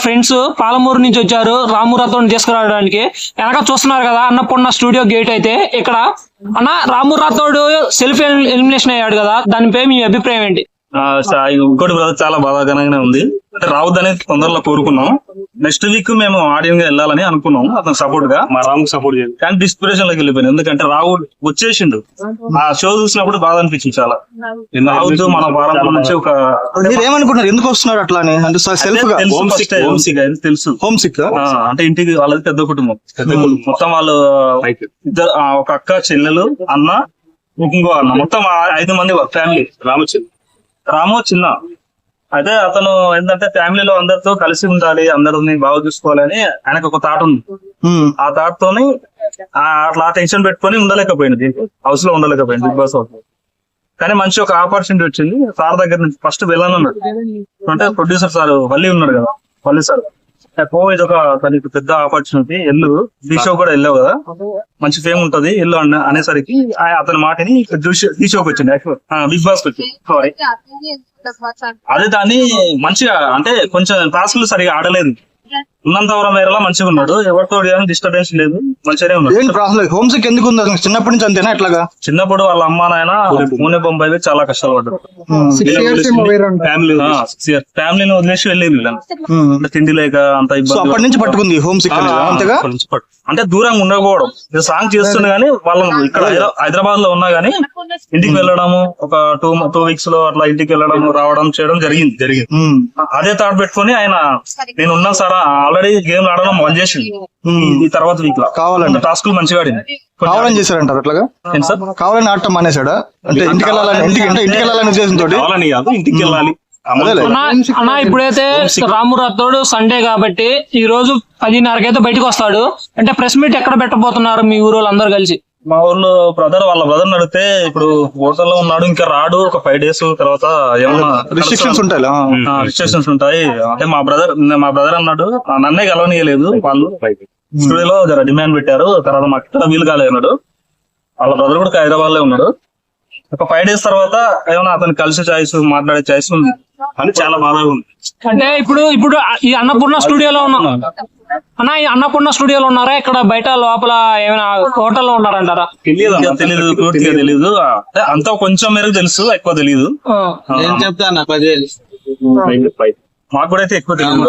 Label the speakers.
Speaker 1: Friends Palamuru నుంచి వచ్చారు రాము తీసుకురావడానికి. వెనక చూస్తున్నారు కదా అన్నపూర్ణ స్టూడియో గేట్ అయితే ఇక్కడ. అన్న రాము రాథోడ్ సెల్ఫ్ ఎలిమినేషన్ అయ్యాడు కదా, దానిపై మీ అభిప్రాయం ఏంటి?
Speaker 2: ఇంకోటి బ్రదర్ చాలా బాధాకరంగానే ఉంది. అంటే రావద్దు అనేది తొందరలో కోరుకున్నాం. నెక్స్ట్ వీక్ మేము ఆడియన్స్ గా వెళ్ళాలని అనుకున్నాం అతను సపోర్ట్ గా, మా రాము సపోర్ట్ చేయాలి. కానీ డిస్పిరేషన్ లోకి వెళ్ళిపోయింది. ఎందుకంటే రాహుల్ వచ్చేసిండు. ఆ షో చూసినప్పుడు బాధ అనిపించింది చాలా. రావద్దు మన వారం నుంచి ఒక
Speaker 3: ఏమనుకుంటున్నారు, ఎందుకు వస్తున్నారు అట్లా అని? అంటే సెల్ఫ్ గా
Speaker 2: తెలుసు, హోమ్ సిక్ అంటే ఇంటికి వాళ్ళది పెద్ద కుటుంబం. మొత్తం వాళ్ళు ఇద్దరు, ఒక అక్క, చెల్లెలు, అన్న, ఇంకో అన్న, మొత్తం 5 మంది ఫ్యామిలీ. రాము చిన్న అయితే అతను ఏంటంటే ఫ్యామిలీలో అందరితో కలిసి ఉండాలి, అందరిని బాగా చూసుకోవాలని ఆయనకు ఒక థాట్ ఉంది. ఆ థాట్ తోని అట్లా టెన్షన్ పెట్టుకొని ఉండలేకపోయింది, హౌస్ లో ఉండలేకపోయింది బిగ్ బాస్ హౌస్ లో. కానీ మంచి ఒక ఆపర్చునిటీ వచ్చింది సార్ దగ్గర నుంచి. ఫస్ట్ వెళ్ళాలన్నాడు అంటే ప్రొడ్యూసర్ సార్ వల్లి ఉన్నాడు కదా, వల్లి సార్ ఇది ఒక తనకి పెద్ద ఆపర్చునిటీ, ఎల్లు ఈ షో కూడా వెళ్ళావు కదా, మంచి ఫేమ్ ఉంటది ఎల్లు అనేసరికి అతని మాటని ఈ షోకి వచ్చింది, బిగ్ బాస్ కి వచ్చింది. అదే దాన్ని మంచిగా అంటే కొంచెం టాస్క్లు సరిగా ఆడలేదు, ఉన్నంత మేరలా మంచిగా ఉన్నాడు, ఎవరితో డిస్టర్బెన్స్ లేదు, మంచిగానే ఉన్నాడు.
Speaker 3: హోమ్ సిక్ ఎందుకు ఉంది? చిన్నప్పటి నుంచి అంతేనా? ఎట్లాగా చిన్నప్పుడు
Speaker 2: వాళ్ళ అమ్మ నాయన పూణె బొంబాయి చాలా కష్టపడ్డారు. ఫ్యామిలీని వదిలేసి వెళ్ళేది, తిండి లేక అంత ఇబ్బంది.
Speaker 3: అప్పటి నుంచి పట్టుకుంది హోమ్ సిక్ అంతేగా.
Speaker 2: అంటే దూరంగా ఉండకపోవడం. సాంగ్ చేస్తున్నా గానీ వాళ్ళని ఇక్కడ హైదరాబాద్ లో ఉన్నా గానీ ఇంటికి వెళ్ళడము, ఒక 2 వీక్స్ లో అట్లా ఇంటికి వెళ్ళడం రావడం చేయడం జరిగింది. అదే థాట్ పెట్టుకుని ఆయన నేను ఉన్నా సార్ ఆల్రెడీ గేమ్ ఆడడం బంద్ చేసింది. ఈ తర్వాత వీక్ లో కావాలంటే టాస్క్ మంచిగా ఆడింది.
Speaker 3: కావాలని చేశారంటారు అట్లాగా? కావాలని ఆడటం మానేశాడా? అంటే ఇంటికి వెళ్ళాలని ఉద్దేశంతో
Speaker 2: కావాలని కాదు, ఇంటికి వెళ్ళాలి.
Speaker 1: అన్నా ఇప్పుడైతే రాము రాథోడ్ సండే కాబట్టి ఈ రోజు 10:30 బయటకు వస్తాడు అంటే ప్రెస్ మీట్ ఎక్కడ పెట్టబోతున్నారు మీ ఊరు అందరు కలిసి?
Speaker 2: మా ఊర్లో వాళ్ళ బ్రదర్ అడిగితే ఇప్పుడు హోటల్లో ఉన్నాడు, ఇంకా రాడు, ఒక 5 days తర్వాత ఏమన్నా
Speaker 3: రిస్ట్రిక్షన్స్
Speaker 2: ఉంటాయి. అంటే మా బ్రదర్ అన్నాడు, నన్నే కలవనీయలేదు వాళ్ళు, స్టూడియోలో జర డిమాండ్ పెట్టారు, తర్వాత మాకు ఇక్కడ వీలు కాలేదన్నాడు. వాళ్ళ బ్రదర్ కూడా హైదరాబాద్ లో ఉన్నాడు. ఒక 5 days తర్వాత ఏమన్నా అతను కలిసి ఛాయిస్ మాట్లాడే ఛాయిస్ ఉంది అని చాలా బాధగా ఉంది.
Speaker 1: అంటే ఇప్పుడు ఈ అన్నపూర్ణ స్టూడియోలో ఉన్నాం అన్న, ఈ అన్నపూర్ణ స్టూడియోలో ఉన్నారా ఇక్కడ బయట లోపల ఏమైనా హోటల్లో ఉన్నారంటారా?
Speaker 2: తెలీదు, పూర్తిగా తెలీదు. అంతా కొంచెం మేరకు తెలుసు, ఎక్కువ తెలీదు. మాకు కూడా అయితే ఎక్కువ తెలియదు.